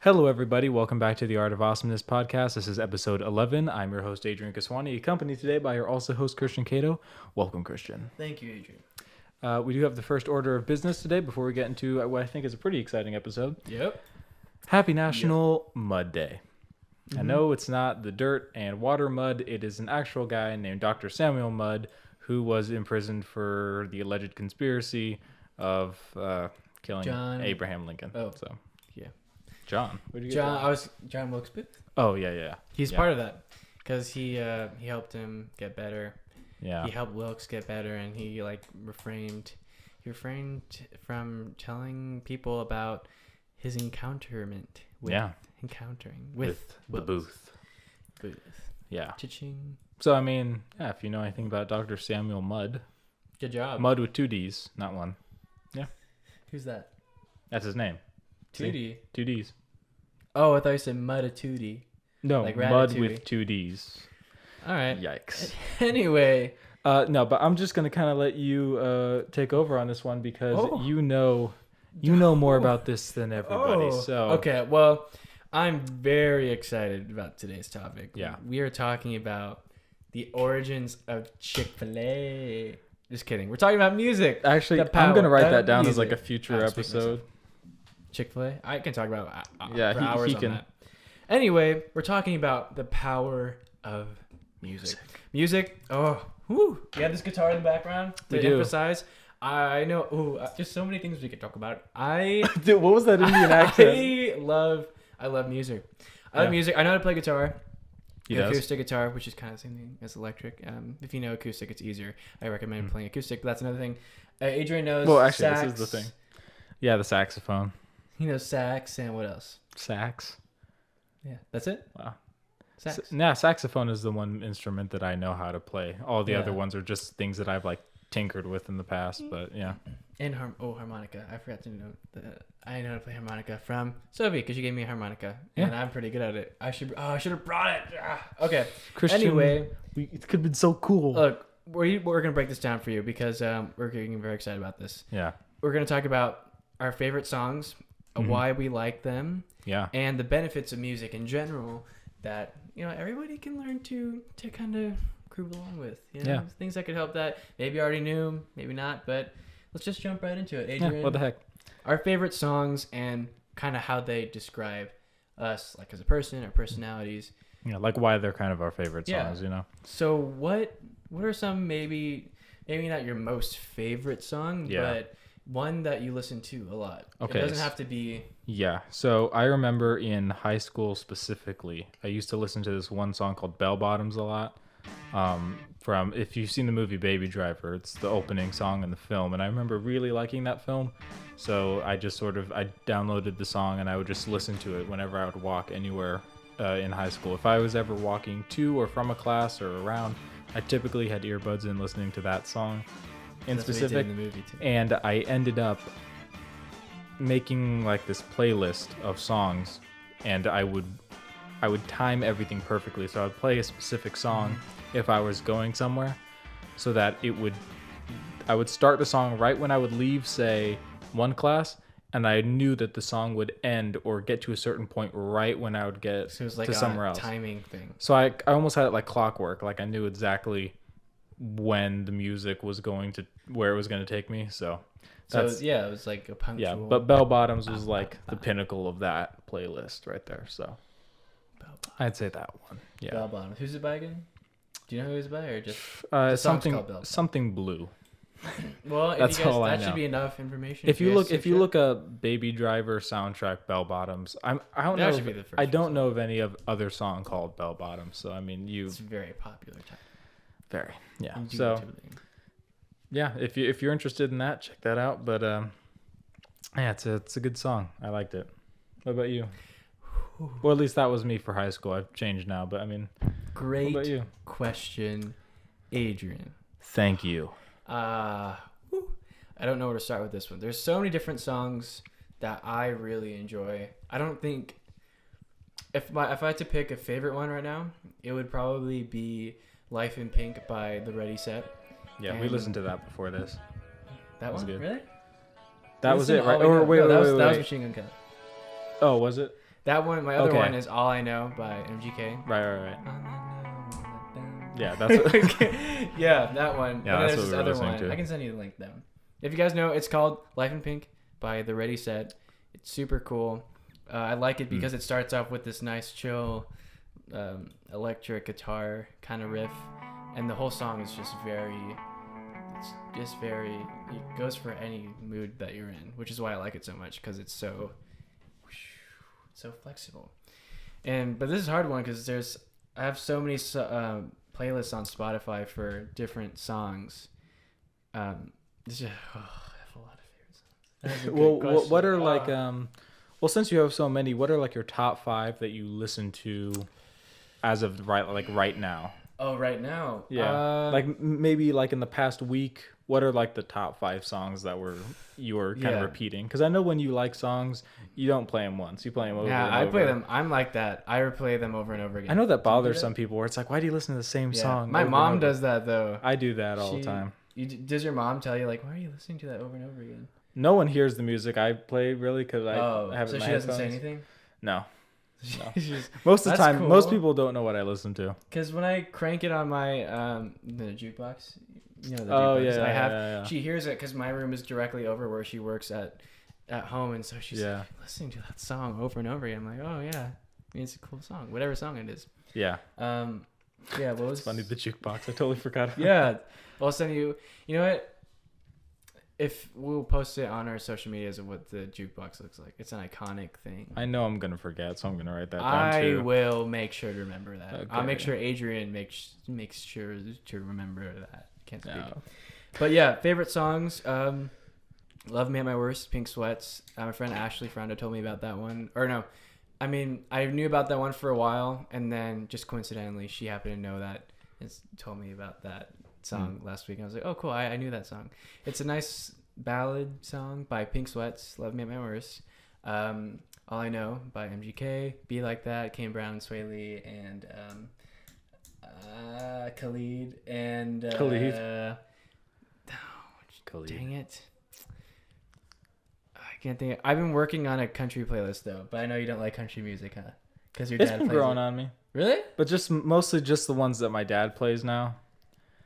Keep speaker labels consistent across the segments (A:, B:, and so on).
A: Hello, everybody. Welcome back to the Art of Awesomeness podcast. This is episode 11. I'm your host, Adrian Kiswani, accompanied today by your also host, Christian Caito. Welcome, Christian.
B: Thank you, Adrian.
A: We do have the first order of business today before we get into what I think is a pretty exciting episode.
B: Yep.
A: Happy National Mud Day. I know it's not the dirt and water mud. It is an actual guy named Dr. Samuel Mudd who was imprisoned for the alleged conspiracy of killing Abraham Lincoln.
B: Oh.
A: So,
B: Yeah.
A: John. Where'd you get
B: John,
A: that?
B: I was John Wilkes Booth.
A: Oh, yeah.
B: He's part of that because he helped him get better.
A: Yeah.
B: He helped Wilkes get better, and he refrained from telling people about his encountering with
A: the Booth. Yeah.
B: Cha-ching.
A: So, I mean, yeah, if you know anything about Dr. Samuel Mudd.
B: Good job.
A: Mudd with two D's, not one. Yeah.
B: Who's that?
A: That's his name.
B: 2D.
A: Two D's.
B: Oh, I thought you said Mud-a-2D.
A: No,
B: Like
A: Mudd
B: Ratatouille.
A: with two D's.
B: All right.
A: Yikes.
B: Anyway.
A: No, but I'm just going to kind of let you take over on this one because you know more about this than everybody. So
B: okay, well, I'm very excited about today's topic.
A: Yeah.
B: We are talking about the origins of Chick-fil-A. Just kidding. We're talking about music.
A: Actually, I'm going to write that down as like a future episode.
B: Chick-fil-A? I can talk about
A: for
B: hours
A: he
B: on
A: can.
B: that. Anyway, we're talking about the power of music. Music. Oh, whoo. You have this guitar in the background to emphasize. I know. Ooh, there's so many things we could talk about.
A: Dude, what was that Indian accent?
B: I love music. I love music. I know how to play guitar.
A: He does?
B: Acoustic guitar, which is kind of the same thing as electric. If you know acoustic, it's easier. I recommend playing acoustic, but that's another thing. Adrian knows.
A: Well, actually,
B: sax.
A: this is the thing. Yeah, the saxophone.
B: He knows sax and what else?
A: Sax.
B: Yeah, that's it.
A: Wow.
B: Sax.
A: Saxophone is the one instrument that I know how to play. All the other ones are just things that I've tinkered with in the past, but yeah.
B: And harmonica. I forgot to know that. I know how to play harmonica from Sophie because she gave me a harmonica, and I'm pretty good at it. I should have brought it. Okay.
A: Christian,
B: anyway,
A: it could have been so cool.
B: Look, we're gonna break this down for you because we're getting very excited about this.
A: Yeah.
B: We're gonna talk about our favorite songs, why we like them, and the benefits of music in general that everybody can learn to kind of groove along with. Things that could help that maybe you already knew, maybe not, but let's just jump right into it. Adrian,
A: what the heck?
B: Our favorite songs and kind of how they describe us, like as a person, our personalities.
A: Yeah, like why they're kind of our favorite songs,
B: So what are some maybe not your most favorite song, but one that you listen to a lot?
A: Okay.
B: It doesn't have to be.
A: Yeah. So I remember in high school specifically, I used to listen to this one song called Bellbottoms a lot. From, if you've seen the movie Baby Driver, it's the opening song in the film, and I remember really liking that film. So I just I downloaded the song and I would just listen to it whenever I would walk anywhere in high school. If I was ever walking to or from a class or around, I typically had earbuds in listening to that song in specific.
B: In the movie too.
A: And I ended up making this playlist of songs, and I would time everything perfectly. So I would play a specific song if I was going somewhere, so that I would start the song right when I would leave, say, one class, and I knew that the song would end or get to a certain point right when I would get
B: So it was like
A: to somewhere else.
B: Timing thing.
A: So I almost had it like clockwork. Like I knew exactly when the music was where it was going to take me. So
B: it was like a punctual.
A: yeah, but Bellbottoms was the pinnacle of that playlist right there. So I'd say that one. Yeah.
B: Bellbottoms. Who's it by again? Do you know who it's by, or just the song's called Bellbottoms?
A: Something blue.
B: Well,
A: That's all I know.
B: That should be enough information.
A: If you look up Baby Driver soundtrack Bellbottoms, I don't know of any other song called Bellbottoms. So I mean,
B: it's very popular type.
A: Very, yeah. So yeah, if you're interested in that, check that out. But yeah, it's a good song. I liked it. What about you? Well, at least that was me for high school. I've changed now, but I mean,
B: great
A: what about you?
B: Question, Adrian.
A: Thank you.
B: I don't know where to start with this one. There's so many different songs that I really enjoy. I don't think if I had to pick a favorite one right now, it would probably be "Life in Pink" by The Ready Set.
A: Yeah, we listened to that before this.
B: That was
A: good.
B: Really?
A: That was it, right?
B: That was
A: wait.
B: Machine Gun Kelly.
A: Oh, was it?
B: That one, my other one is All I Know by MGK.
A: Right. Yeah, that's what...
B: Yeah, that one.
A: Yeah,
B: and
A: that's
B: then
A: what
B: there's
A: we were
B: this other
A: listening
B: one.
A: to.
B: I can send you the link though. If you guys know, it's called Life in Pink by The Ready Set. It's super cool. I like it because it starts off with this nice chill electric guitar kind of riff, and the whole song is just it goes for any mood that you're in, which is why I like it so much, because it's so flexible. But this is a hard one because I have so many playlists on Spotify for different songs. I have a lot of favorite songs.
A: Well, what are like well, since you have so many, what are like your top 5 that you listen to as of right now?
B: Oh, right now.
A: Yeah. Like maybe like in the past week, what are like the top 5 songs that you were kind of repeating? Because I know when you like songs, you don't play them once, you play them over.
B: Yeah,
A: and
B: I
A: over.
B: play them. I'm like that. I replay them over and over again.
A: I know that bothers some people where it's like, why do you listen to the same song?
B: My mom does that though.
A: I do that all the time.
B: Does your mom tell you like, why are you listening to that over and over again?
A: No one hears the music I play really because I have it in my headphones. So she doesn't say
B: anything?
A: No. Most of the time,
B: cool.
A: Most people don't know what I listen to.
B: Because when I crank it on my the jukebox, you know the
A: jukebox
B: she hears it because my room is directly over where she works at home, and so she's listening to that song over and over again. I'm like, oh yeah, it's a cool song, whatever song it is.
A: Yeah.
B: Yeah. What was
A: funny? The jukebox. I totally forgot.
B: Yeah. I'll send you. You know what? If we'll post it on our social medias of what the jukebox looks like. It's an iconic thing.
A: I know I'm gonna forget, so I'm gonna write that down too.
B: I will make sure to remember that.
A: Okay.
B: I'll make sure Adrian makes sure to remember that. Can't speak. No. But yeah, favorite songs. Love Me at My Worst, Pink Sweats. My friend Ashley Frando told me about that one. Or no, I mean I knew about that one for a while, and then just coincidentally she happened to know that and told me about that song last week. I was like, oh cool, I knew that song. It's a nice ballad song by Pink Sweats, Love Me at My Worst. All I Know by MGK, Be Like That, Kane Brown, Sway Lee, and Khalid and Khalid. Dang it, I can't think. I've been working on a country playlist though, but I know you don't like country music, huh? Because your dad
A: it's been growing on me.
B: Really?
A: But mostly just the ones that my dad plays now.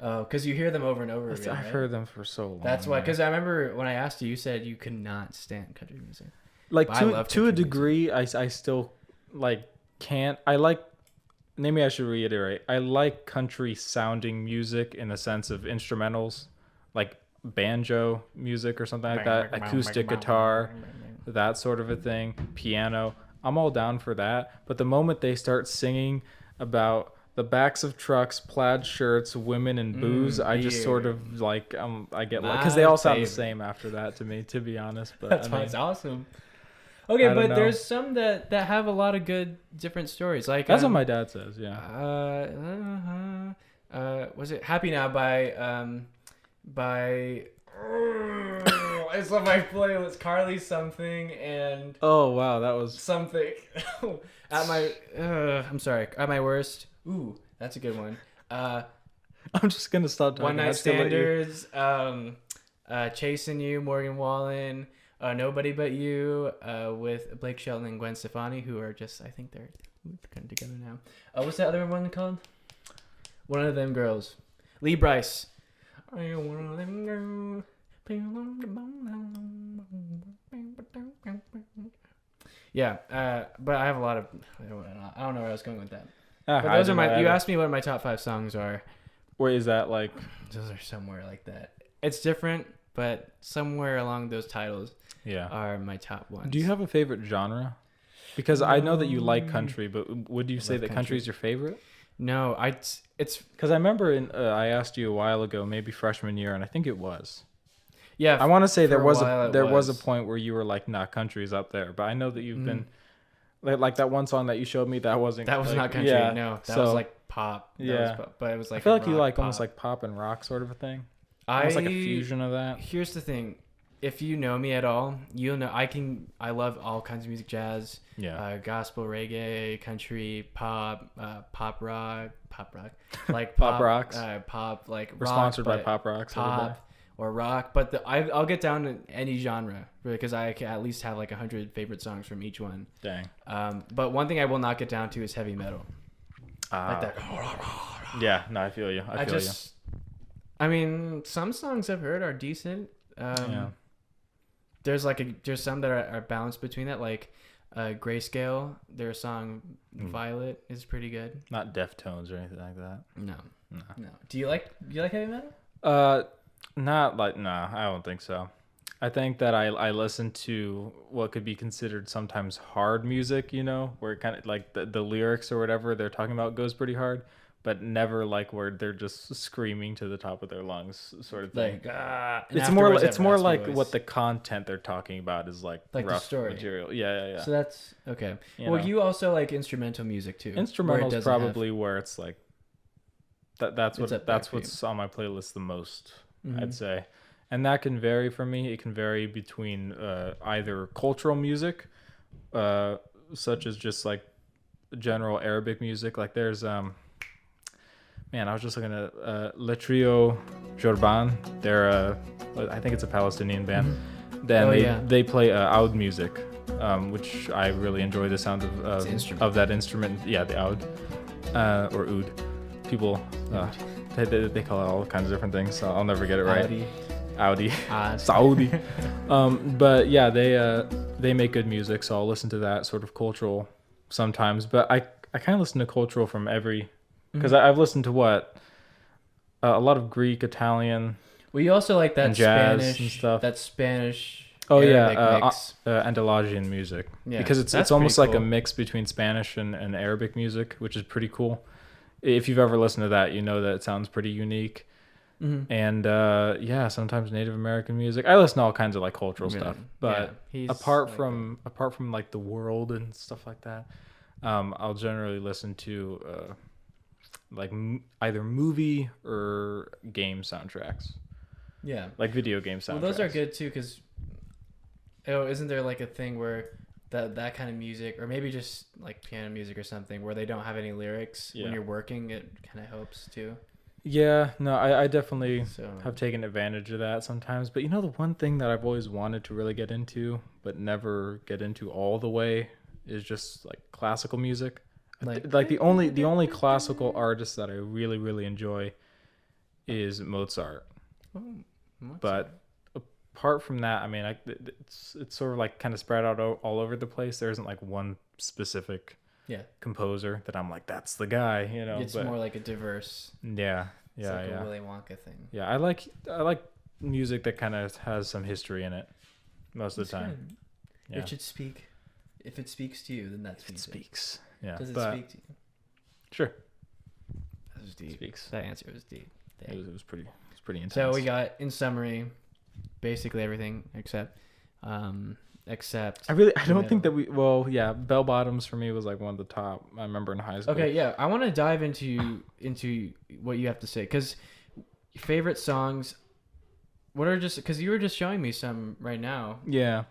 B: Oh, because you hear them over and over again.
A: I've heard them for so long.
B: That's why. Because I remember when I asked you, you said you could not stand country music.
A: Like to a degree, I still like can't. I like. Maybe I should reiterate. I like country sounding music in the sense of instrumentals, like banjo music or something like that, acoustic guitar, that sort of a thing, piano. I'm all down for that. But the moment they start singing about the backs of trucks, plaid shirts, women, and booze, I just sort of like I get like, because they all sound the same after that to me, to be honest. But
B: that's why it's awesome. Okay, but there's some that have a lot of good different stories. Like
A: that's what my dad says. Yeah.
B: Was it Happy Now by it's on my playlist, Carly something and
A: oh wow, that was
B: something at my I'm sorry, At My Worst. Ooh, that's a good one.
A: I'm just gonna stop talking.
B: One Night Standards, Chasing You, Morgan Wallen, Nobody But You, with Blake Shelton and Gwen Stefani, who are just, I think they're kind of together now. What's that other one called? One of Them Girls. Lee Bryce. Are you one of them girls? Yeah, but I have a lot of. I don't know where I was going with that. But those are my. You asked me what my top 5 songs are.
A: Where is that like?
B: Those are somewhere like that. It's different, but somewhere along those titles. Are my top ones.
A: Do you have a favorite genre? Because I know that you like country, but would you say that country is your favorite?
B: No, it's
A: because I remember I asked you a while ago, maybe freshman year, and I think it was.
B: Yeah,
A: I want to say there was a point where you were like, "Nah, country's up there." But I know that you've been like that one song that you showed me. That was not country.
B: Yeah, no, that was like pop. But it was like.
A: I feel like you like almost like pop and rock sort of a thing. Almost like a fusion of that.
B: Here's the thing. If you know me at all, you'll know I love all kinds of music, jazz, gospel, reggae, country, pop rock, like
A: pop rocks,
B: pop like
A: we're
B: rock,
A: sponsored by Pop Rocks.
B: Pop or rock, but I'll get down to any genre because I can at least have like 100 favorite songs from each one.
A: Dang.
B: But one thing I will not get down to is heavy metal. Like that.
A: Yeah, no, I feel you. I feel you.
B: I mean, some songs I've heard are decent.
A: Yeah.
B: There's some that are balanced between that, like Grayscale. Their song Violet is pretty good.
A: Not Deftones or anything like that.
B: No. Do you like heavy metal?
A: Not like I don't think so. I think that I listen to what could be considered sometimes hard music, you know, where it kind of like the lyrics or whatever they're talking about goes pretty hard, but never like where they're just screaming to the top of their lungs sort of thing.
B: Like,
A: it's more like what the content they're talking about is like rough
B: the story
A: material. Yeah.
B: So that's okay.
A: You
B: you also like instrumental music too.
A: Instrumental is probably where it's like that's what's on my playlist the most, I'd say. And that can vary for me. It can vary between either cultural music, such as just like general Arabic music. Like there's, I was just looking at Le Trio Jourban. They're, I think it's a Palestinian band. Then they play oud music, which I really enjoy the sound of that instrument. Yeah, the oud or oud. People, they call it all kinds of different things, so I'll never get it right. Audi. Saudi. But yeah, they make good music, so I'll listen to that sort of cultural sometimes. But I kind of listen to cultural from every, because I've listened to a lot of Greek, Italian.
B: Well, you also like that
A: and jazz
B: Spanish
A: and stuff.
B: That Spanish.
A: Andalusian music. Yeah, because it's almost like a mix between Spanish and Arabic music, which is pretty cool. If you've ever listened to that, you know that it sounds pretty unique. And sometimes Native American music. I listen to all kinds of like cultural stuff, but apart from like the world and stuff like that, I'll generally listen to like either movie or game soundtracks. Yeah, like video game soundtracks.
B: Well, those are good too, because isn't there like a thing where that kind of music, or maybe just like piano music or something, where they don't have any lyrics when you're working, it kind of helps too.
A: Yeah, no, I definitely have taken advantage of that sometimes. But you know, the one thing that I've always wanted to really get into, but never get into all the way, is just like classical music. Like the only classical artist that I really, really enjoy is Mozart. Oh, Mozart. But apart from that, I mean, it's sort of like kind of spread out all over the place. There isn't like one specific composer that I'm like, that's the guy, you know.
B: It's more like a diverse.
A: Yeah.
B: It's like a Willy Wonka thing.
A: Yeah, I like music that kind of has some history in it most of the time.
B: Good. Yeah. It should speak. If it speaks to you, then that's music.
A: It speaks. Yeah.
B: Does it speak to you?
A: Sure.
B: That was deep. Speaks. That answer was deep.
A: It was pretty intense.
B: So we got, in summary, basically everything except
A: I don't think that Bellbottoms for me was like one of the top. I remember in high school.
B: Okay, yeah, I want to dive into what you have to say, because favorite songs. What are just, because you were just showing me some right now.
A: Yeah.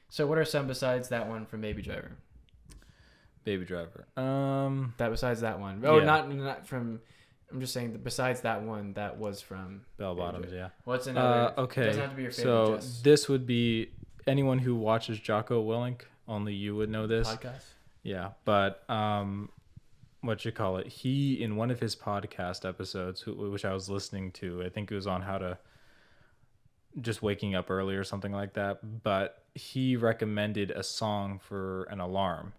B: So what are some besides that one from Baby Driver?
A: Baby Driver.
B: That besides that one. Oh, not from. I'm just saying that besides that one, that was from
A: Bellbottoms. Yeah.
B: What's another?
A: Okay.
B: It doesn't have to be your favorite.
A: So this would be. Anyone who watches Jocko Willink, only you would know this.
B: Podcast?
A: Yeah, but he, in one of his podcast episodes, which I was listening to, I think it was on how to just waking up early or something like that, but he recommended a song for an alarm.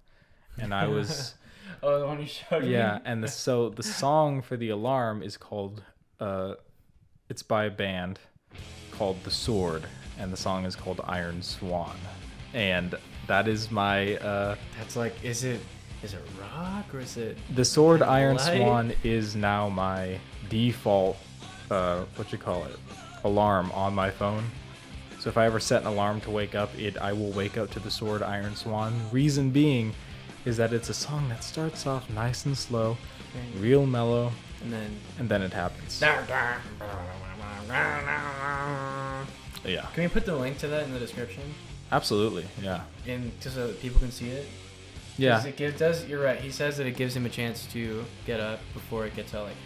A: And I was...
B: Oh, the one you showed me?
A: Yeah, and the song for the alarm is called... it's by a band called The Sword. And the song is called Iron Swan, and that is my.
B: That's like, is it rock or is it?
A: The Sword Iron Swan is now my default, alarm on my phone. So if I ever set an alarm to wake up, I will wake up to The Sword Iron Swan. Reason being, is that it's a song that starts off nice and slow, real mellow, and then it happens. Yeah.
B: Can we put the link to that in the description?
A: Absolutely, yeah.
B: Just so that people can see it?
A: Yeah.
B: You're right. He says that it gives him a chance to get up before it gets all like...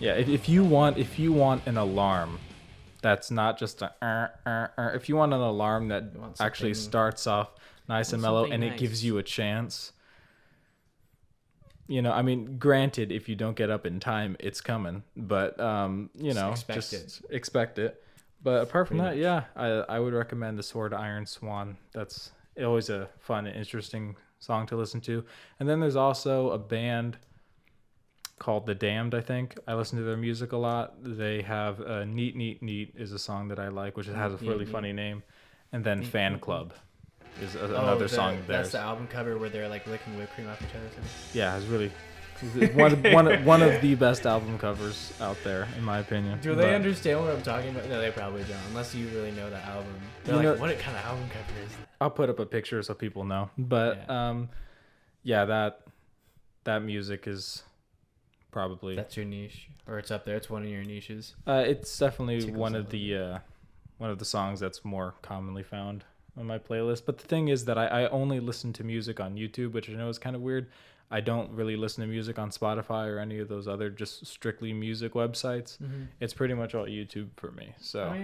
A: Yeah, if you want an alarm that's not just if you want an alarm that actually starts off nice and mellow and it gives you a chance, you know, I mean, granted, if you don't get up in time, it's coming, but you know, just expect it. But apart from that, yeah, I would recommend the Sword Iron Swan. That's always a fun and interesting song to listen to. And then there's also a band called The Damned, I think. I listen to their music a lot. They have Neat Neat Neat is a song that I like, which has a really funny name. And then Fan Club is another song of theirs.
B: That's the album cover where they're like licking whipped cream off each other.
A: Yeah, it's really one of the best album covers out there, in my opinion.
B: Do they understand what I'm talking about? No, they probably don't, unless you really know the album. They're like, what kind of album cover is that?
A: I'll put up a picture so people know. But yeah, that music is probably...
B: That's your niche, or it's up there. It's one of your niches.
A: It's definitely one of the songs that's more commonly found on my playlist. But the thing is that I only listen to music on YouTube, which I know is kind of weird. I don't really listen to music on Spotify or any of those other just strictly music websites. Mm-hmm. It's pretty much all YouTube for me. So
B: I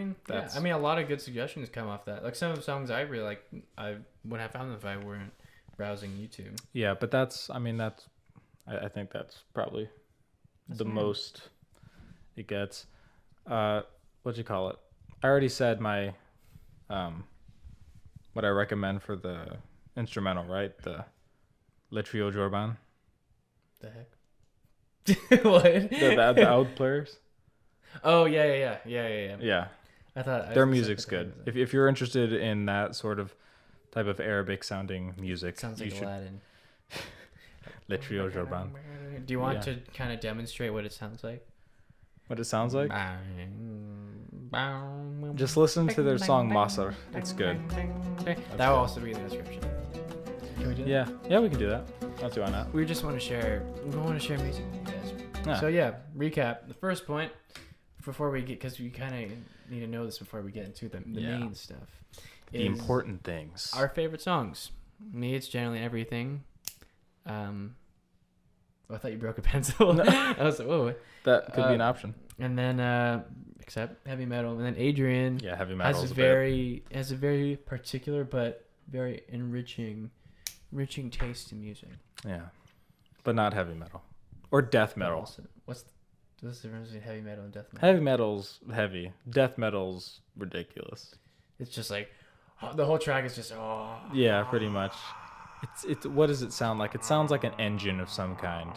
B: mean, a lot of good suggestions come off that. Like some of the songs I really like, I wouldn't have found them if I weren't browsing YouTube.
A: Yeah, but I think that's probably the most it gets. What'd you call it? I already said my what I recommend for the instrumental, right? The Le Trio Jourban.
B: The heck? What?
A: The oud players.
B: Oh yeah.
A: Yeah.
B: I thought
A: their music's good. If you're interested in that sort of type of Arabic sounding music,
B: sounds like Aladdin.
A: Le Trio Jourban.
B: Do you want to kind of demonstrate what it sounds like?
A: What it sounds like? Just listen to their song Masar. It's good.
B: That will also be in the description. Can we do that?
A: Yeah, we can do that. I'll do on that.
B: We just want to share music with you guys. Yeah. So recap. The first point before we get, because we kind of need to know this before we get into the main stuff.
A: The important things.
B: Our favorite songs. Me, it's generally everything. I thought you broke a pencil. No. I was like, whoa.
A: That could be an option.
B: And then, except heavy metal. And then Adrian
A: heavy metal
B: has a very particular but very enriching taste in music.
A: Yeah. But not heavy metal. Or death metal.
B: Also, what's the difference between heavy metal and death metal?
A: Heavy metal's heavy. Death metal's ridiculous.
B: It's just like, the whole track is just,
A: Yeah, pretty much. It's what does it sound like? It sounds like an engine of some kind.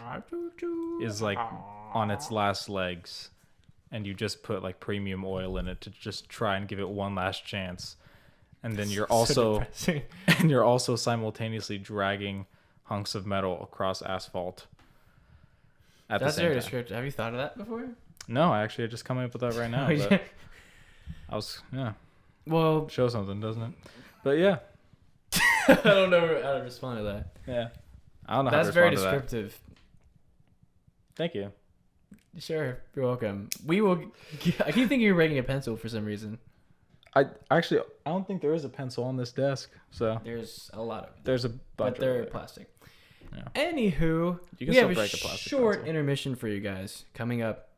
A: Is like on its last legs, and you just put like premium oil in it to just try and give it one last chance. And then you're also simultaneously dragging hunks of metal across asphalt.
B: That's very descriptive. Have you thought of that before?
A: No, actually, I just coming up with that right now. But I was
B: Well,
A: show something, doesn't it? But yeah.
B: I don't know how to respond to that.
A: Yeah. I don't know
B: how to respond to that. That's very descriptive.
A: Thank you.
B: Sure. You're welcome. We will... I keep thinking you're breaking a pencil for some reason.
A: I don't think there is a pencil on this desk. So
B: there's a lot of them.
A: There's a bunch
B: but they're plastic. Yeah. Anywho,
A: you can still break a plastic
B: short
A: pencil.
B: Intermission for you guys coming up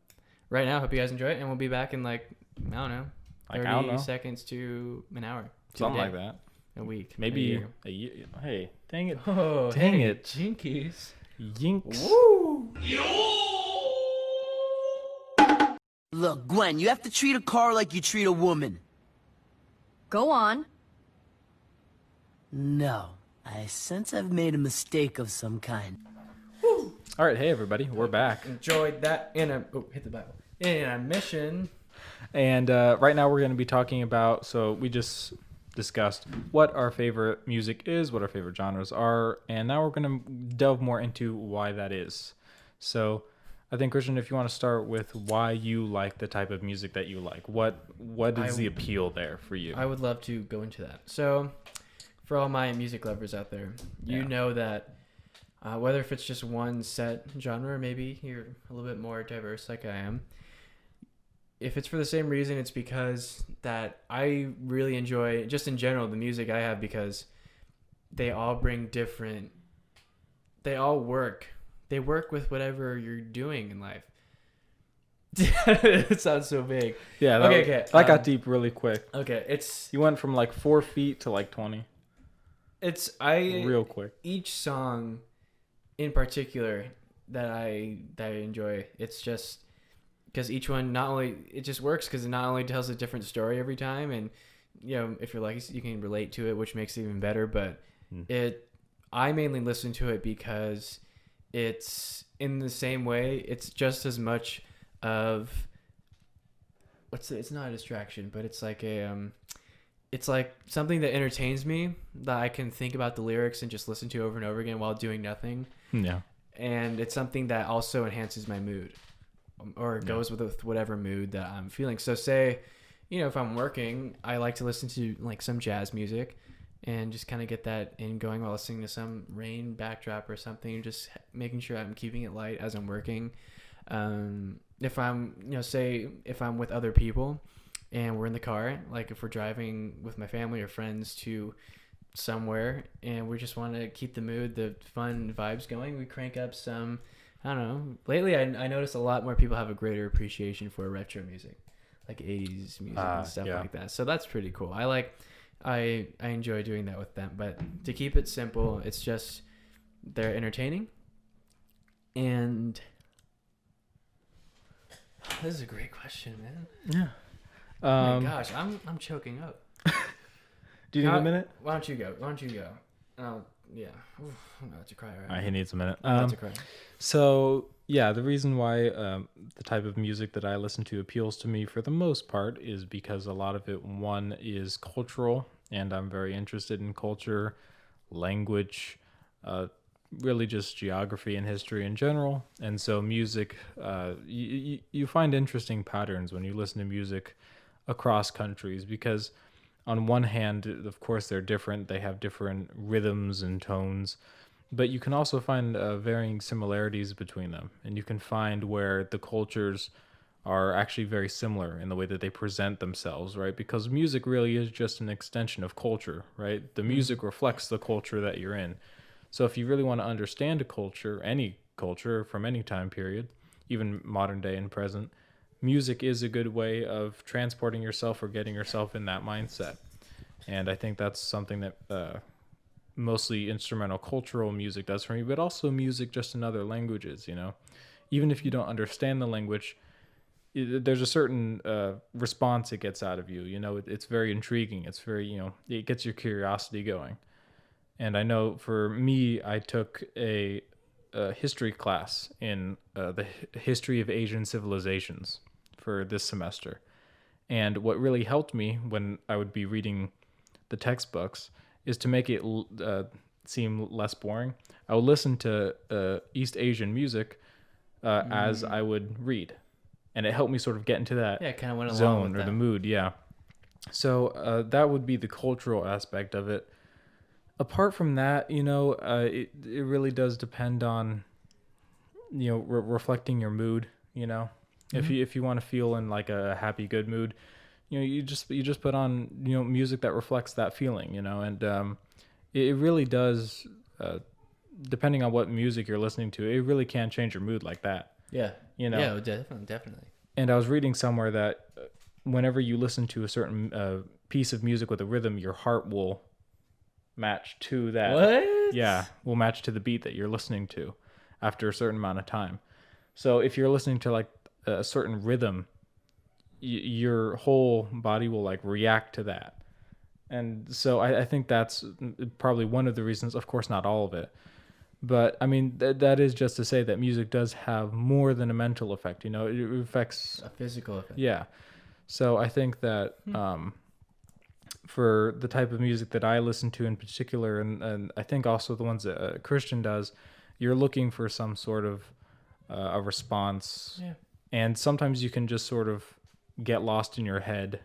B: right now. Hope you guys enjoy it, and we'll be back in 30 seconds to an hour.
A: Something like that.
B: A week.
A: Maybe a year. Hey, dang it.
B: Oh,
A: dang it.
B: Jinkies.
A: Yinks.
B: Woo!
C: Look, Gwen, you have to treat a car like you treat a woman.
D: Go on.
C: No. I sense I've made a mistake of some kind.
B: Woo!
A: All right, hey everybody, we're back.
B: Enjoyed that hit the Bible. In a mission.
A: And right now we're going to be talking about, so we just discussed what our favorite music is, what our favorite genres are, and now we're going to delve more into why that is. So I think, Christian, if you want to start with why you like the type of music that you like, what is the appeal there for you?
B: I would love to go into that. So for all my music lovers out there, you know that whether if it's just one set genre, maybe you're a little bit more diverse like I am. If it's for the same reason, it's because that I really enjoy, just in general, the music I have, because they all bring different, they all work. They work with whatever you're doing in life. It sounds so big.
A: Yeah.
B: Okay.
A: That got deep really quick.
B: Okay,
A: You went from like 4 feet to like 20.
B: Real
A: quick.
B: Each song, in particular, that I enjoy, it's just because each one it just works because it not only tells a different story every time, and if you're lucky, you can relate to it, which makes it even better. But I mainly listen to it because it's in the same way. It's just as much of it's not a distraction, but it's like it's like something that entertains me that I can think about the lyrics and just listen to over and over again while doing nothing.
A: Yeah.
B: And it's something that also enhances my mood or goes with whatever mood that I'm feeling. So say, if I'm working, I like to listen to like some jazz music and just kind of get that in going while listening to some rain backdrop or something, just making sure I'm keeping it light as I'm working. If I'm, say if I'm with other people and we're in the car, like if we're driving with my family or friends to somewhere and we just want to keep the mood, the fun vibes going, we crank up some, I don't know. Lately, I noticed a lot more people have a greater appreciation for retro music, like 80s music and stuff like that. So that's pretty cool. I enjoy doing that with them. But to keep it simple, it's just they're entertaining. And this is a great question, man.
A: Yeah.
B: Oh my gosh, I'm choking up.
A: Do you need a minute?
B: Why don't you go? Yeah. Oof, I'm about to cry right now.
A: He needs a minute.
B: I'm about to cry.
A: So, yeah, the reason why the type of music that I listen to appeals to me for the most part is because a lot of it, one, is cultural, and I'm very interested in culture, language, really just geography and history in general. And so music, you find interesting patterns when you listen to music across countries because on one hand, of course, they're different. They have different rhythms and tones, but you can also find varying similarities between them. And you can find where the cultures are actually very similar in the way that they present themselves, right? Because music really is just an extension of culture, right? The music reflects the culture that you're in. So if you really want to understand a culture, any culture from any time period, even modern day and present, music is a good way of transporting yourself or getting yourself in that mindset. And I think that's something that mostly instrumental cultural music does for me, but also music just in other languages, Even if you don't understand the language, there's a certain response it gets out of you. It's very intriguing. It's very, it gets your curiosity going. And I know for me, I took a history class in the history of Asian civilizations for this semester. And what really helped me when I would be reading the textbooks is to make it seem less boring. I would listen to East Asian music as I would read. And it helped me sort of get into that
B: kind of went
A: zone or the mood. Yeah. So that would be the cultural aspect of it. Apart from that, it really does depend on, reflecting your mood, If you want to feel in like a happy, good mood, you just put on, music that reflects that feeling, and it really does, depending on what music you're listening to, it really can change your mood like that.
B: Yeah. Yeah, definitely.
A: And I was reading somewhere that whenever you listen to a certain piece of music with a rhythm, your heart will match to that.
B: What?
A: Yeah, will match to the beat that you're listening to after a certain amount of time. So if you're listening to like a certain rhythm, your whole body will like react to that. And so I think that's probably one of the reasons, of course not all of it, but I mean that is just to say that music does have more than a mental effect, it affects
B: a physical effect.
A: Yeah. So I think that for the type of music that I listen to in particular, and I think also the ones that Christian does, you're looking for some sort of a response.
B: Yeah.
A: And sometimes you can just sort of get lost in your head,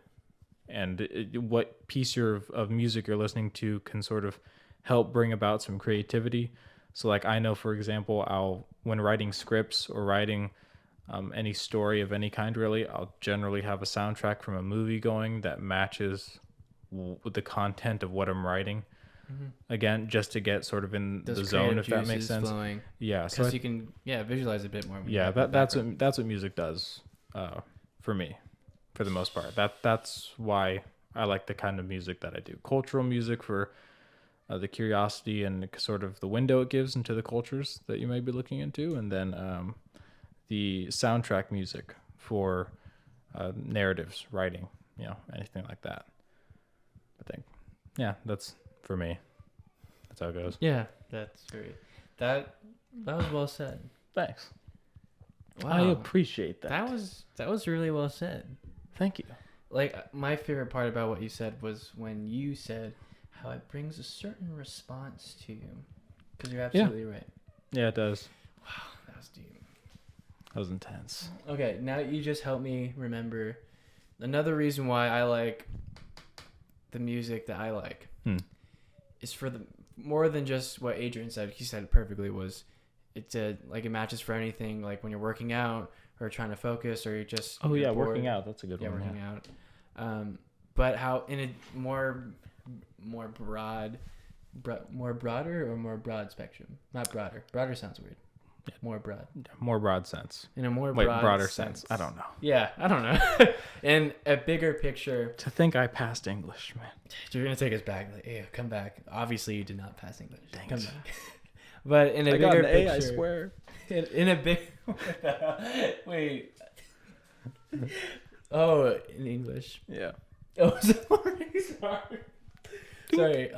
A: and what piece of music you're listening to can sort of help bring about some creativity. So like I know, for example, when writing scripts or writing any story of any kind, really, I'll generally have a soundtrack from a movie going that matches with the content of what I'm writing. Again, just to get sort of in the zone, if that makes sense.
B: Flowing.
A: Yeah,
B: because you can visualize a bit more.
A: Yeah, that's what music does. for me, for the most part. That's why I like the kind of music that I do. Cultural music for the curiosity and sort of the window it gives into the cultures that you may be looking into, and then the soundtrack music for narratives, writing, anything like that. I think, that's for me. That's how it goes.
B: Yeah, that's great. That was well said.
A: Thanks.
B: Wow.
A: I appreciate that.
B: That was really well said.
A: Thank you.
B: Like, my favorite part about what you said was when you said how it brings a certain response to you. Because you're absolutely right.
A: Yeah, it does.
B: Wow, that was deep.
A: That was intense.
B: Okay, now you just helped me remember another reason why I like the music that I like is for the more than just what Adrian said. He said it perfectly. Was it matches for anything, like when you're working out or trying to focus or you're just bored.
A: Working out. That's a good one.
B: Working out. But how in a more broader or more broad spectrum? Not broader. Broader sounds weird. Yeah. More broad.
A: More broad sense.
B: In a
A: broader sense. I don't know.
B: Yeah, I don't know. In a bigger picture.
A: To think I passed English, man.
B: You're gonna take us back. Like, yeah, come back. Obviously, you did not pass English. Thanks. Come back. But in a bigger picture,
A: I swear.
B: In a big. Wait. Oh, in English.
A: Yeah.
B: Oh, sorry. Sorry.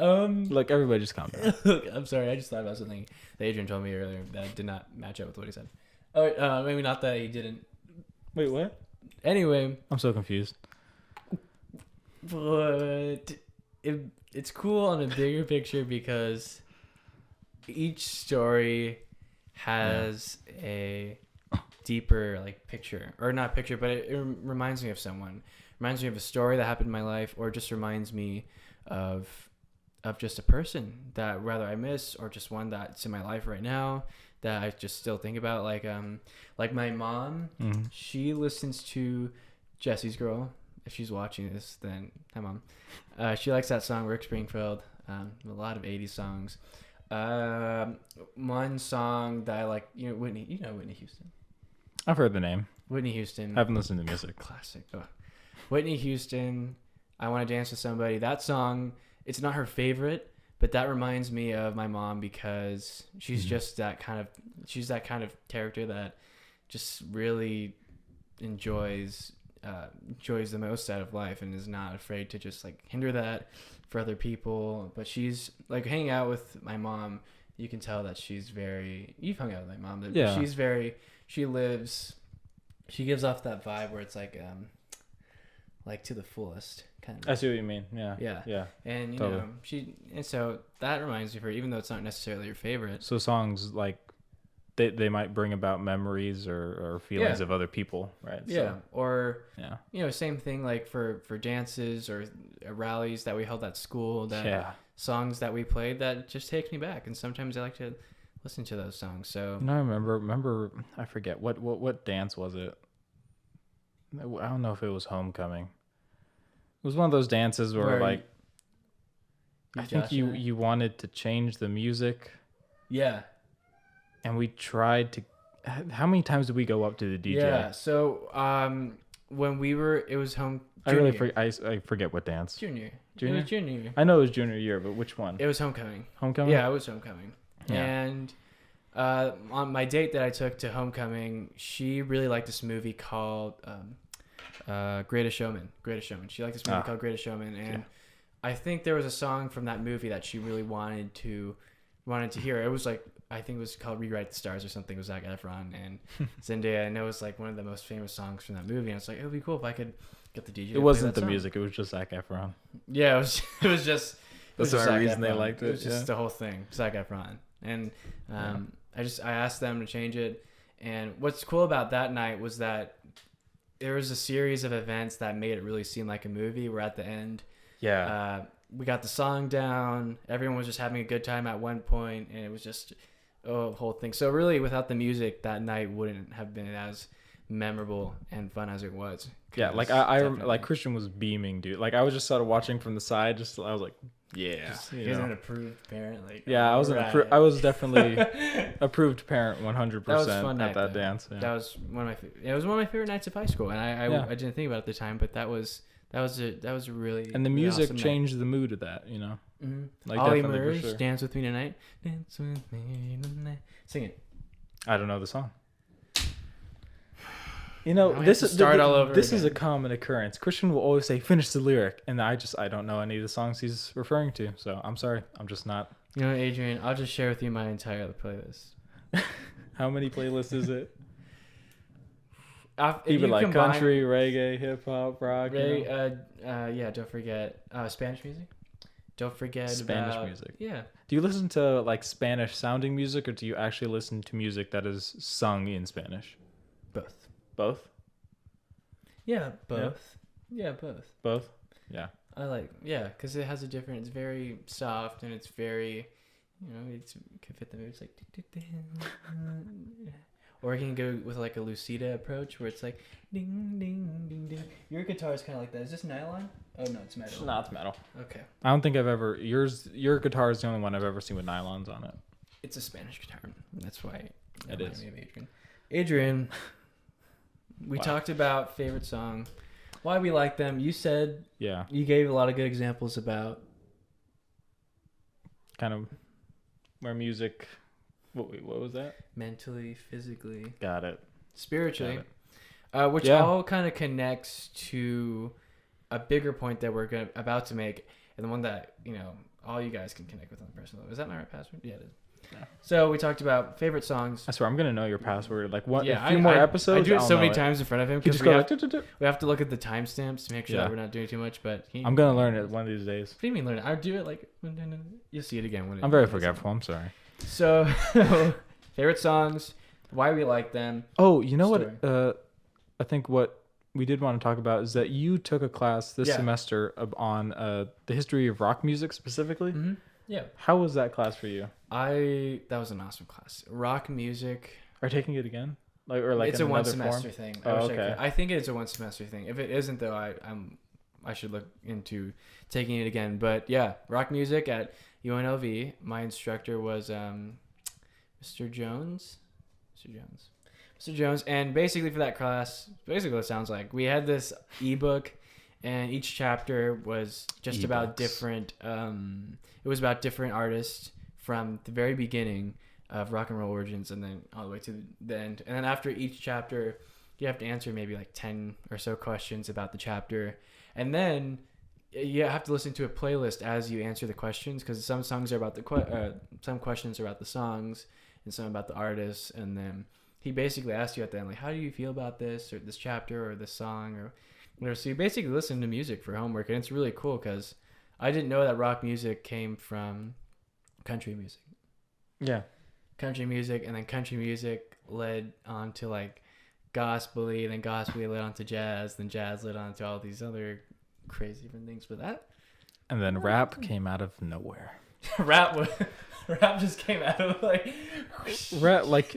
A: Look, everybody just calm down.
B: I'm sorry. I just thought about something that Adrian told me earlier that did not match up with what he said. Oh, maybe not that he didn't.
A: Wait, what?
B: Anyway,
A: I'm so confused.
B: But it's cool on a bigger picture because each story has a deeper picture, or not picture, but it reminds me of someone. Reminds me of a story that happened in my life, or just reminds me of just a person that rather I miss, or just one that's in my life right now that I just still think about. Like my mom, she listens to Jesse's Girl. If she's watching this, then hi Mom. She likes that song Rick Springfield. A lot of 80s songs. One song that I like, Whitney. You know Whitney Houston.
A: I've heard the name.
B: Whitney Houston.
A: I haven't listened to music.
B: Classic. Oh. Whitney Houston, I Want to Dance with Somebody. That song, it's not her favorite, but that reminds me of my mom because she's just that kind of character that just really enjoys the most out of life and is not afraid to just hinder that for other people. But she's hanging out with my mom, you can tell that she's very, you've hung out with my mom, but
A: yeah,
B: she gives off that vibe where it's to the fullest kind of.
A: I see what you mean. Yeah.
B: And totally. So that reminds me of her, even though it's not necessarily your favorite.
A: So songs they might bring about memories or feelings of other people, right?
B: Yeah. Same thing for dances or rallies that we held at school, songs that we played that just take me back, and sometimes I like to listen to those songs. So
A: I remember I forget what dance was it. I don't know if it was homecoming. It was one of those dances where I think you wanted to change the music.
B: Yeah.
A: And we tried to. How many times did we go up to the DJ?
B: Yeah. So when it was home.
A: Junior. I forget what dance.
B: Junior. It was junior.
A: I know it was junior year, but which one?
B: It was homecoming.
A: Homecoming.
B: Yeah, it was homecoming.
A: Yeah.
B: And on my date that I took to homecoming, she really liked this movie called Greatest Showman. She liked this movie called Greatest Showman, and I think there was a song from that movie that she really wanted to hear. It was I think it was called Rewrite the Stars or something. It was Zac Efron and Zendaya, and it was one of the most famous songs from that movie. And it's it would be cool if I could get the DJ.
A: It wasn't the music; it was just Zac Efron.
B: Yeah, it was just.
A: That's the only reason they liked it.
B: It was just the whole thing, Zac Efron, and I asked them to change it. And what's cool about that night was that there was a series of events that made it really seem like a movie. Where at the end, we got the song down. Everyone was just having a good time at one point, and it was just a whole thing. So really, without the music, that night wouldn't have been as memorable and fun as it was.
A: Yeah, I Christian was beaming, dude. I was just sort of watching from the side. I was like, Yeah.
B: He's an approved parent. Like,
A: yeah, I was I was definitely approved parent 100% at that dance. Yeah.
B: That was it was one of my favorite nights of high school, and I didn't think about it at the time, but that was a really,
A: and the music
B: awesome
A: changed the mood of that, you know.
B: Mm-hmm.
A: Like
B: Ollie
A: definitely
B: Murs,
A: for sure.
B: Dance with Me Tonight. Dance with me tonight. Sing it.
A: I don't know the song. You know,
B: Now
A: this is
B: all over
A: this
B: again.
A: is a common occurrence. Christian will always say, "Finish the lyric," and I don't know any of the songs he's referring to. So I'm sorry, I'm just not.
B: You know, Adrian, I'll just share with you my entire playlist.
A: How many playlists is it?
B: If
A: Even
B: you
A: like
B: combine-
A: country, reggae, hip hop, rock. You know?
B: Yeah, don't forget Spanish music. Don't forget
A: Spanish
B: about,
A: music.
B: Yeah.
A: Do you listen to like Spanish sounding music, or do you actually listen to music that is sung in Spanish?
B: Both.
A: Both.
B: Yeah, both. Yeah, both.
A: Both. Yeah.
B: I like, because it has a different. It's very soft and it's very, you know, it can fit the mood. It's like, or you can go with like a Lucida approach where it's like, ding ding ding ding. Your guitar is kind of like that. Is this nylon? Oh no, it's metal.
A: No, it's metal.
B: Okay.
A: I don't think I've ever. Your guitar is the only one I've ever seen with nylons on it.
B: It's a Spanish guitar. That's why
A: It is.
B: Adrian, we
A: Wow.
B: talked about favorite song, why we like them. You said
A: Yeah.
B: you gave a lot of good examples about
A: Kind of where music. What was that?
B: mentally, physically,
A: Got it.
B: spiritually,
A: Got
B: which
A: Yeah.
B: all kind of connects to a bigger point that we're about to make, and the one that, you know, all you guys can connect with on a personal level. Is that my right password? Yeah, it is.
A: Yeah.
B: So we talked about favorite songs.
A: I swear I'm gonna know your password. Like what?
B: Yeah,
A: a few more
B: I
A: episodes.
B: do it
A: I'll
B: so
A: know
B: many times in front of him
A: You
B: because
A: just
B: we,
A: go.
B: we have to look at the timestamps to make sure
A: Yeah.
B: that we're not doing too much. But
A: I'm gonna learn it one of these days.
B: What do you mean learn it? I do it like you'll see it again when
A: I'm very forgetful. I'm sorry.
B: So, favorite songs, why we like them.
A: Oh, you know
B: Story.
A: what? I think what we did want to talk about is that you took a class this
B: Yeah.
A: semester on the history of rock music specifically.
B: Mm-hmm. Yeah,
A: How was that class for you?
B: that was an awesome class. Rock music.
A: Are you taking it again? Like
B: It's
A: in
B: a one
A: another
B: semester
A: form?
B: thing.
A: Oh, okay.
B: I think it's a one semester thing. If it isn't though, I should look into taking it again. But yeah, rock music at UNLV. My instructor was Mr. Jones. Mr. Jones. And basically for that class, basically what it sounds like, we had this ebook, and each chapter was just about different. It was about different artists from the very beginning of rock and roll origins, and then all the way to the end. And then after each chapter, you have to answer maybe like 10 or so questions about the chapter, and then you have to listen to a playlist as you answer the questions, because some songs are about some questions are about the songs, and some about the artists. And then he basically asked you at the end, like, how do you feel about this or this chapter or this song or whatever. So you basically listen to music for homework, and it's really cool because I didn't know that rock music came from country music.
A: Yeah.
B: Country music, and then country music led on to like gospel-y, then gospel-y led on to jazz, then jazz led on to all these other crazy different things. But that
A: And then rap came out of nowhere.
B: rap just came out of like
A: Rap like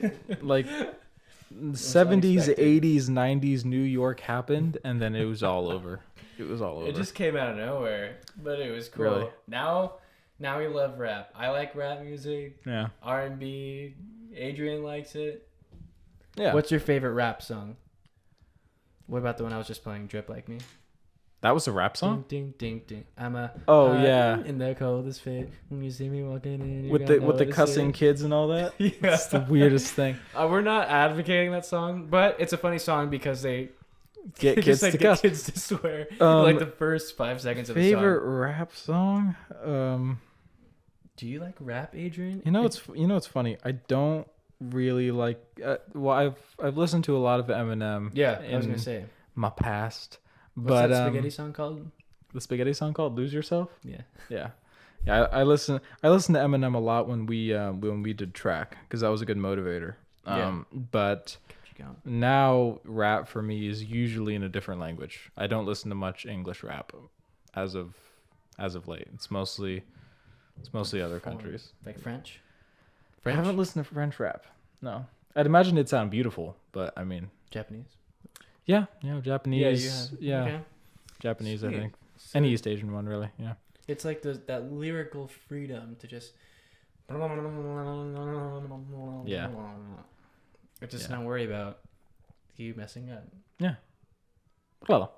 A: 70s,
B: unexpected.
A: 80s, 90s New York happened, and then it was all over. It was all over.
B: It just came out of nowhere, but it was cool.
A: Really?
B: Now we love rap. I like rap music,
A: Yeah.
B: R&B. Adrian likes it.
A: Yeah.
B: What's your favorite rap song? What about the one I was just playing, Drip Like Me?
A: That was a rap song?
B: Ding, ding, ding, ding. I'm a
A: Oh, yeah.
B: in the coldest fit. When you see me walking in,
A: With the cussing kids and all that?
B: Yeah.
A: It's the weirdest thing.
B: We're not advocating that song, but it's a funny song because they
A: Get
B: they
A: kids
B: just, like,
A: to
B: get
A: cuss.
B: kids to swear like the first 5 seconds of the song.
A: Favorite rap song?
B: Do you like rap, Adrian?
A: You know it's funny. I don't really like. Well, I've listened to a lot of Eminem.
B: Yeah, I was
A: in
B: gonna say.
A: my past.
B: What's
A: But
B: that spaghetti song called?
A: the spaghetti song called "Lose Yourself."
B: Yeah.
A: Yeah. I listen to Eminem a lot when we did track, because that was a good motivator. But
B: Kept you going.
A: now rap for me is usually in a different language. I don't listen to much English rap as of late. It's mostly other countries.
B: Like French?
A: I haven't listened to French rap. No. I'd imagine it'd sound beautiful, but I mean,
B: Japanese?
A: yeah, Japanese.
B: Yeah, you have.
A: Yeah.
B: Okay.
A: Japanese,
B: Sweet.
A: I think. Any East Asian one, really. Yeah.
B: It's like that lyrical freedom to just just not worry about you messing up.
A: Yeah. Well.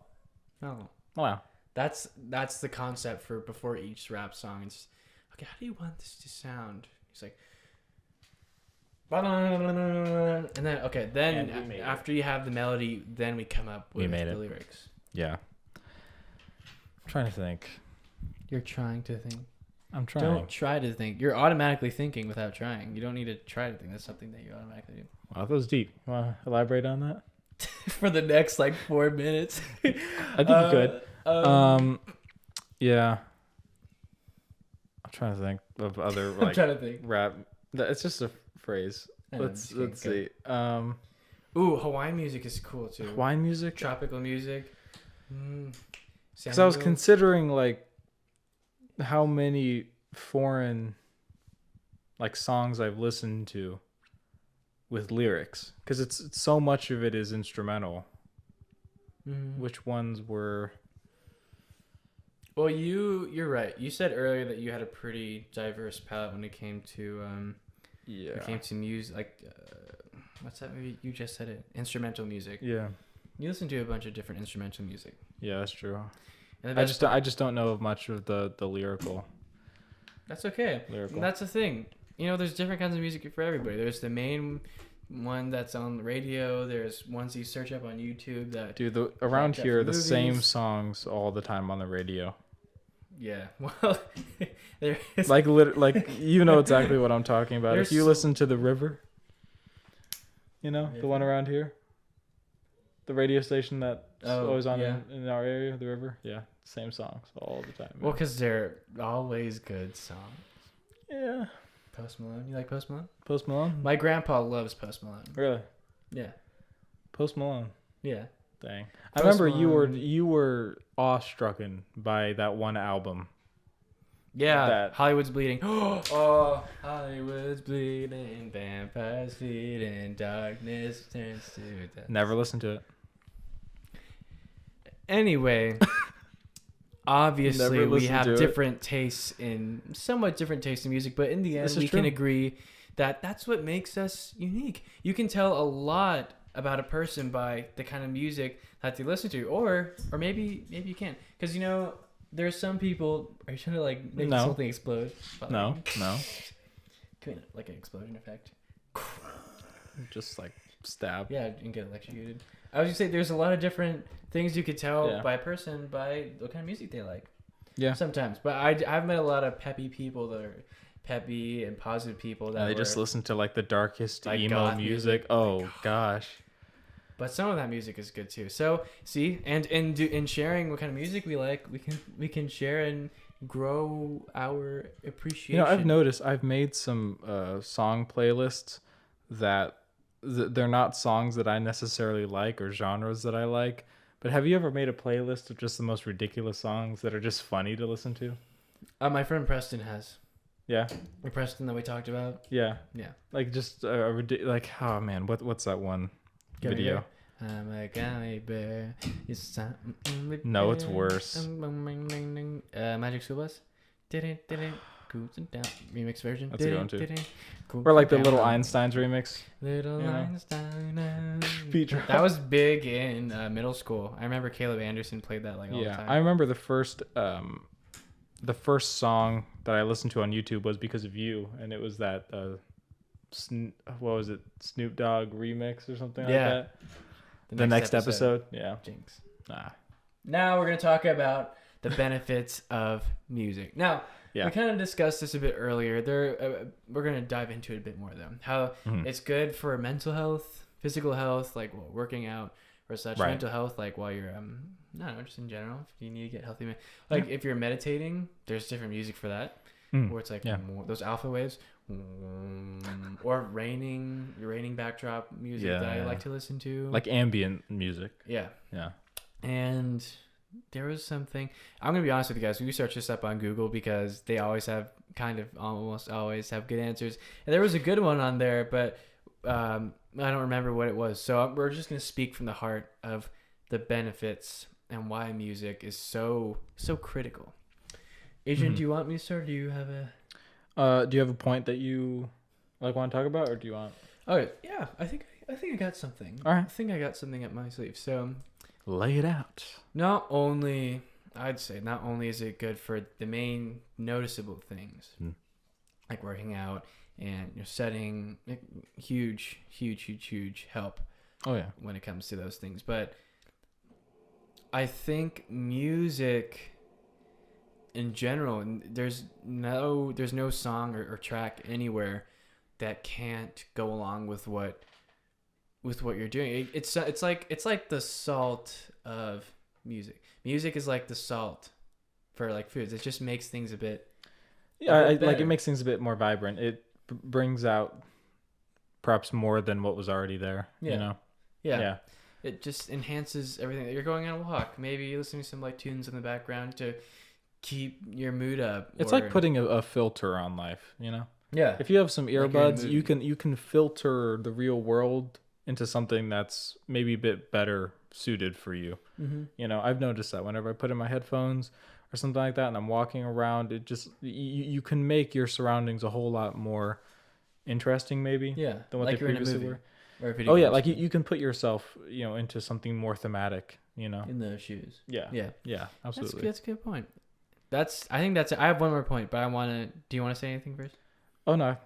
B: Oh.
A: Wow.
B: That's the concept for before each rap song. It's okay. How do you want this to sound? He's like, and then after you have the melody, then we come up with the lyrics.
A: Yeah. I'm trying to think.
B: You're trying to think.
A: I'm trying.
B: Don't try to think. You're automatically thinking without trying. You don't need to try to think. That's something that you automatically do.
A: Wow, that was deep. You want to elaborate on that?
B: For the next 4 minutes.
A: I think you could. Yeah. I'm trying to think of other
B: I'm trying to think.
A: rap. It's just a phrase. Let's see.
B: Hawaiian music is cool too.
A: Hawaiian music?
B: Tropical music.
A: Because I was considering how many foreign songs I've listened to with lyrics, because it's so much of it is instrumental. Which ones were?
B: Well, you're right. You said earlier that you had a pretty diverse palette when it came to when it came to music. What's that movie? You just said it. Instrumental music.
A: Yeah.
B: You listen to a bunch of different instrumental music.
A: Yeah, that's true. I just don't know much of the lyrical.
B: That's okay. Lyrical. And that's the thing. There's different kinds of music for everybody. There's the main one that's on the radio. There's ones you search up on YouTube that.
A: Dude, around here, the same songs all the time on the radio.
B: Yeah. Well, there is.
A: You know exactly what I'm talking about. If you listen to The River, the one around here, the radio station that's always on in our area, The River. Yeah, same songs all the time.
B: Well, because they're always good songs.
A: Yeah.
B: Post Malone. You like Post Malone?
A: Post Malone?
B: My grandpa loves Post Malone.
A: Really?
B: Yeah.
A: Post Malone?
B: Yeah.
A: Dang. I remember you were awestruck by that one album.
B: Yeah. Hollywood's Bleeding. Oh, Hollywood's bleeding, vampires feeding, darkness turns to death.
A: Never listened to it.
B: Anyway, obviously we have different tastes somewhat different tastes in music, but in the end we can agree that that's what makes us unique. You can tell a lot about a person by the kind of music that they listen to, or maybe you can't, because there's some people. Are you trying to make something explode?
A: No.
B: Can we an explosion effect?
A: Just stab.
B: Yeah, and get electrocuted. I was gonna say there's a lot of different things you could tell by a person by what kind of music they like. Yeah. Sometimes, but I've met a lot of peppy people that are peppy and positive people that
A: they just listen to the darkest emo music. Oh gosh.
B: But some of that music is good too. So see, and in sharing what kind of music we like, we can share and grow our appreciation.
A: I've noticed I've made some song playlists that they're not songs that I necessarily like or genres that I like. But have you ever made a playlist of just the most ridiculous songs that are just funny to listen to?
B: My friend Preston has.
A: Yeah.
B: The Preston that we talked about.
A: Yeah.
B: Yeah.
A: Just oh man, what's that one video?
B: I'm a gummy bear.
A: No, it's worse.
B: Magic School Bus. Remix version.
A: That's a good one too. Or the Little Einsteins remix.
B: Little Einstein. That was big in middle school. I remember Caleb Anderson played that all the time.
A: I remember the first song that I listened to on YouTube was because of you, and it was that what was it, Snoop Dogg remix or something like that. The next episode. Yeah.
B: Jinx. Now we're gonna talk about the benefits of music. Now. Yeah. We kind of discussed this a bit earlier. We're going to dive into it a bit more, though. How it's good for mental health, physical health, working out or such. Right. Mental health, while you're, just in general, if you need to get healthy. If you're meditating, there's different music for that. Where it's more, those alpha waves. Or raining backdrop music that I like to listen to.
A: Ambient music.
B: Yeah.
A: Yeah.
B: And... there was something. I'm gonna be honest with you guys. We searched this up on Google because they almost always have good answers. And there was a good one on there, but I don't remember what it was. So we're just gonna speak from the heart of the benefits and why music is so critical. Adrian, do you want me to start? Do you have
A: do you have a point that you want to talk about, or do you want?
B: Oh yeah, I think I got something.
A: All right.
B: I think I got something up my sleeve. So
A: Lay it out.
B: I'd say not only is it good for the main noticeable things, like working out and setting, huge help.
A: Oh yeah.
B: When it comes to those things, but I think music in general, and there's no song or track anywhere that can't go along with what you're doing. It's like the salt of music. Music is like the salt for like foods. It just makes things a bit
A: it makes things a bit more vibrant. It brings out perhaps more than what was already there. Yeah.
B: It just enhances everything. You're going on a walk, maybe you're listening to some like tunes in the background to keep your mood up.
A: It's like putting a filter on life,
B: Yeah.
A: If you have some earbuds, you can filter the real world into something that's maybe a bit better suited for you. Mm-hmm. I've noticed that whenever I put in my headphones or something like that and I'm walking around, it just you can make your surroundings a whole lot more interesting maybe than what
B: like
A: they previously were.
B: Or a video
A: oh yeah, like you can put yourself into something more thematic,
B: in those shoes.
A: Yeah, absolutely.
B: That's a good point. I think that's it. I have one more point, but do you want to say anything first?
A: Oh no.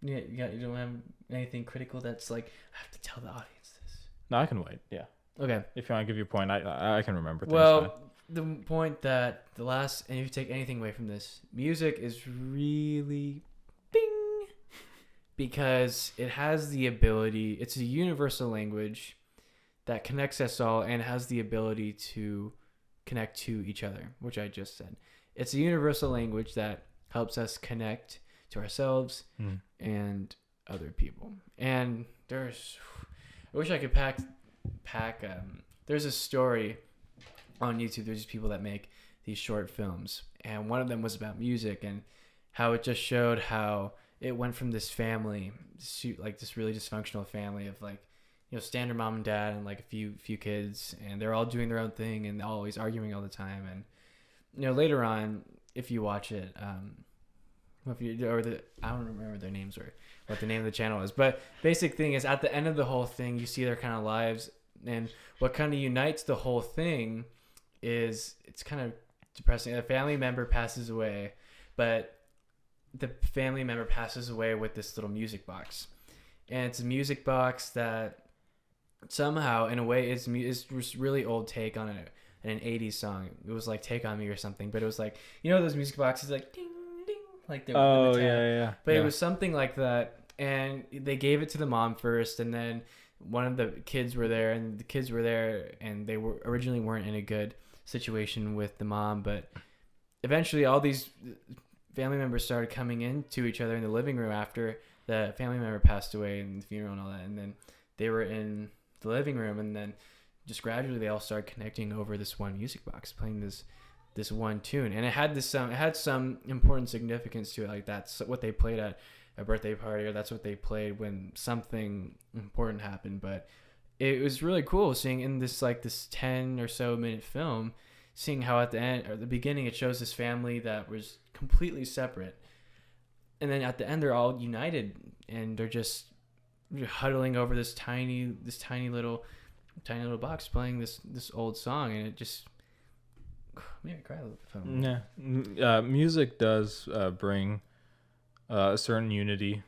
B: Yeah, you don't have anything critical that's like I have to tell the audience this.
A: No, I can wait. Yeah.
B: Okay.
A: If you want to give your point, I can remember things.
B: Well, the point that and if you take anything away from this, music is really bing, because it has the ability. It's a universal language that connects us all and has the ability to connect to each other, which I just said. It's a universal language that helps us connect to ourselves and other people. And I wish I could pack there's a story on YouTube. There's these people that make these short films, and one of them was about music and how it just showed how it went from this family, like this really dysfunctional family of like, standard mom and dad and like a few kids, and they're all doing their own thing and always arguing all the time. And later on, if you watch it, I don't remember their names or what the name of the channel is, but basic thing is at the end of the whole thing, you see their kind of lives, and what kind of unites the whole thing is it's kind of depressing. A family member passes away, but the family member passes away with this little music box, and it's a music box that somehow, in a way, is really old take on an 80s song. It was like Take On Me or something, but it was like, those music boxes like ding ding, like they're
A: yeah.
B: But it was something like that, and they gave it to the mom first, and then one of the kids were there, and they originally weren't in a good situation with the mom, but eventually all these family members started coming into each other in the living room after the family member passed away and the funeral and all that, and then they were in the living room, and then just gradually they all started connecting over this one music box, playing this one tune, and it had some important significance to it. Like that's what they played at a birthday party, or that's what they played when something important happened. But it was really cool seeing in this 10 or so minute film, seeing how at the end or the beginning it shows this family that was completely separate, and then at the end they're all united and they're just huddling over this tiny little box playing this old song, and it just made me cry a little bit.
A: Yeah, music does bring a certain unity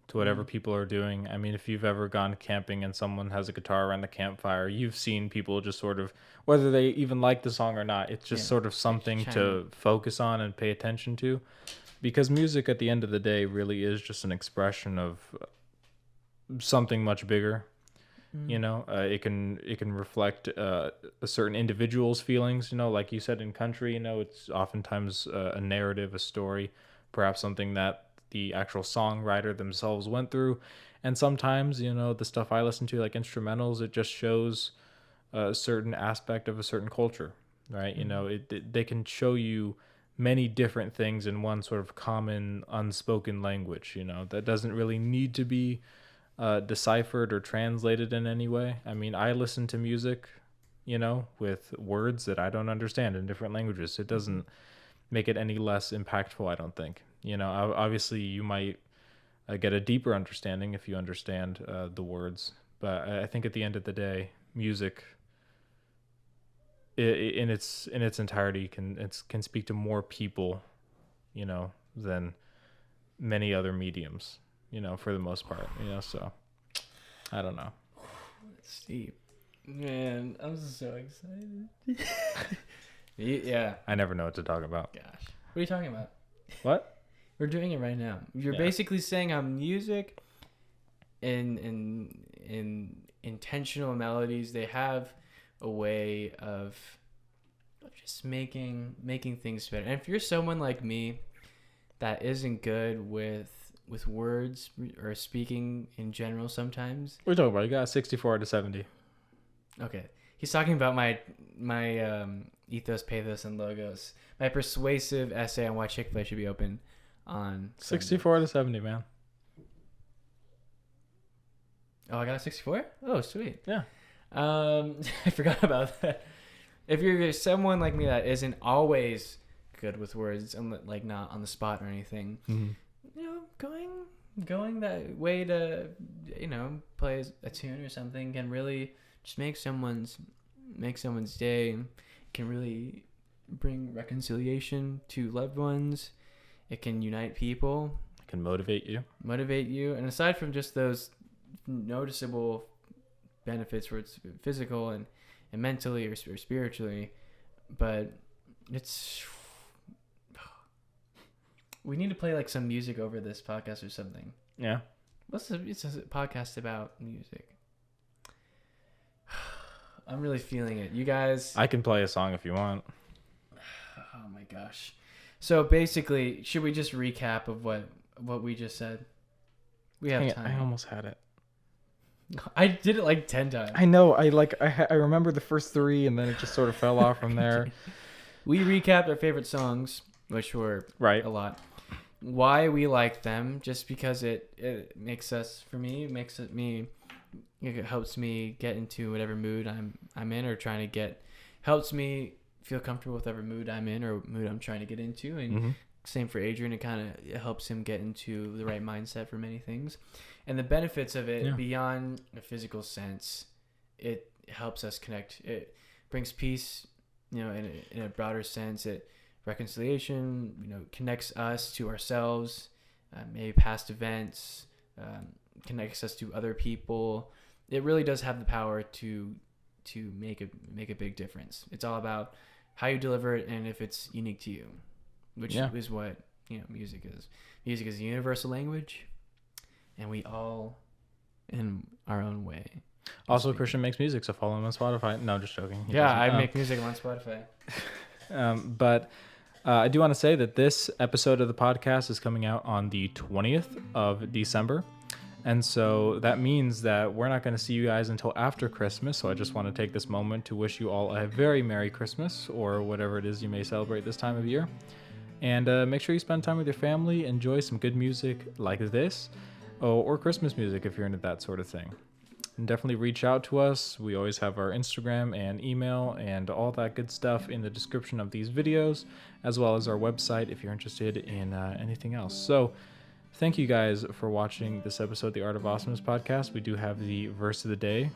A: to whatever people are doing. I mean, if you've ever gone camping and someone has a guitar around the campfire, you've seen people just sort of, whether they even like the song or not, it's just sort of something to focus on and pay attention to, because music at the end of the day really is just an expression of something much bigger. It can reflect a certain individual's feelings, like you said, in country, it's oftentimes a narrative, a story, perhaps something that the actual songwriter themselves went through. And sometimes, the stuff I listen to, like instrumentals, it just shows a certain aspect of a certain culture, right? They can show you many different things in one sort of common unspoken language, that doesn't really need to be deciphered or translated in any way. I mean, I listen to music, with words that I don't understand in different languages. It doesn't make it any less impactful, I don't think. Obviously you might get a deeper understanding if you understand the words, but I think at the end of the day, music in its entirety can speak to more people, than many other mediums, for the most part, so I don't know.
B: That's deep. Man, I'm so excited. Yeah.
A: I never know what to talk about.
B: Gosh. What are you talking about?
A: What?
B: We're doing it right now. You're basically saying how music and intentional melodies, they have a way of just making things better. And if you're someone like me that isn't good with words or speaking in general sometimes.
A: What are you talking about? You got 64 out of 70.
B: Okay. He's talking about my ethos, pathos, and logos. My persuasive essay on why Chick-fil-A should be open on
A: 64 out of 70, man.
B: Oh, I got a 64? Oh, sweet.
A: Yeah.
B: I forgot about that. If you're someone like me that isn't always good with words, and like not on the spot or anything, going that way to play a tune or something can really just make someone's day, can really bring reconciliation to loved ones. It can unite people.
A: It can motivate you.
B: And aside from just those noticeable benefits where it's physical and mentally or spiritually, but we need to play like some music over this podcast or something.
A: Yeah.
B: It's a podcast about music. I'm really feeling it. You guys...
A: I can play a song if you want.
B: Oh my gosh. So basically, should we just recap of what we just said? We have time.
A: I almost had it.
B: I did it like 10 times.
A: I know. I remember the first 3 and then it just sort of fell off from there.
B: We recapped our favorite songs, which were a lot. Why we like them, just because it makes us, for me, it helps me get into whatever mood I'm in, or helps me feel comfortable with whatever mood I'm in or mood I'm trying to get into. And same for Adrian, it helps him get into the right mindset for many things. And the benefits of it, beyond a physical sense, it helps us connect. It brings peace, in a broader sense. It reconciliation, connects us to ourselves, maybe past events, connects us to other people. It really does have the power to make a big difference. It's all about how you deliver it and if it's unique to you, which is what music is. Music is a universal language, and we all, in our own way.
A: Also, Christian makes music, so follow him on Spotify. No, just joking.
B: I make music on Spotify.
A: But I do want to say that this episode of the podcast is coming out on the 20th of December. And so that means that we're not going to see you guys until after Christmas. So I just want to take this moment to wish you all a very Merry Christmas, or whatever it is you may celebrate this time of year. And make sure you spend time with your family. Enjoy some good music like this, or Christmas music if you're into that sort of thing. And definitely reach out to us. We always have our Instagram and email and all that good stuff in the description of these videos, as well as our website if you're interested in anything else. So thank you guys for watching this episode of the Art of Awesomeness podcast. We do have the verse of the day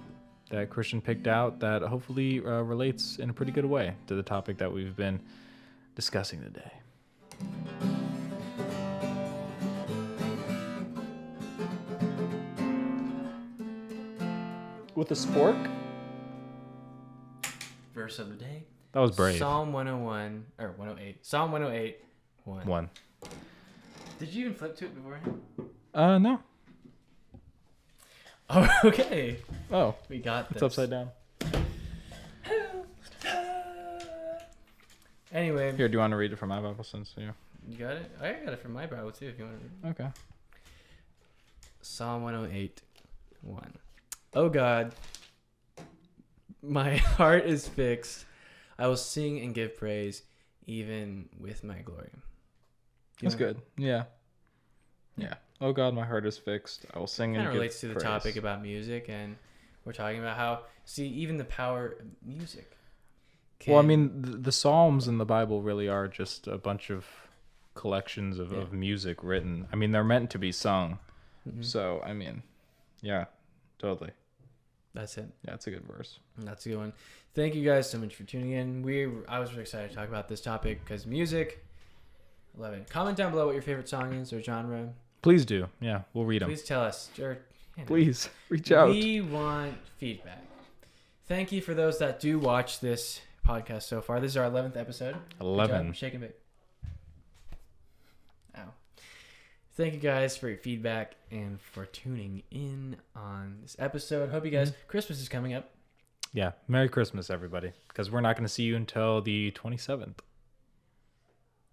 A: that Christian picked out that hopefully relates in a pretty good way to the topic that we've been discussing today. With a spork?
B: Verse of the day.
A: That was brave.
B: Psalm 101 or 108. Psalm 108. 1. Did you even flip to it beforehand?
A: No.
B: Oh, okay.
A: Oh,
B: we got this.
A: It's upside down.
B: Anyway.
A: Here, do you want to read it from my Bible since you
B: got it? I got it from my Bible too if you want to read it.
A: Okay.
B: Psalm 108. 1. Oh God, my heart is fixed. I will sing and give praise, even with my glory.
A: That's good. Yeah. Oh God, my heart is fixed. I will sing and give praise.
B: Kind of relates to the topic about music, and we're talking about how, even the power of music
A: Well, I mean, the Psalms in the Bible really are just a bunch of collections of music written. I mean, they're meant to be sung. Mm-hmm. So, I mean, yeah, totally.
B: That's it.
A: Yeah, it's a good verse.
B: That's a good one. Thank you guys so much for tuning in. I was really excited to talk about this topic because music, I love it. Comment down below what your favorite song is or genre.
A: Please do. Yeah, we'll read them.
B: Please tell us.
A: Please reach out.
B: We want feedback. Thank you for those that do watch this podcast so far. This is our 11th episode.
A: 11.
B: Shake and bake. Ow. Thank you guys for your feedback and for tuning in on this episode. Hope you guys, Christmas is coming up.
A: Yeah. Merry Christmas, everybody. Because we're not going to see you until the 27th.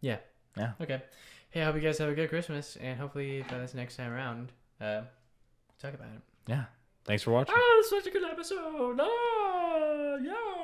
B: Yeah.
A: Yeah.
B: Okay. Hey, I hope you guys have a good Christmas. And hopefully by this next time around, talk about it.
A: Yeah. Thanks for watching.
B: Oh, such a good episode. Oh, yeah.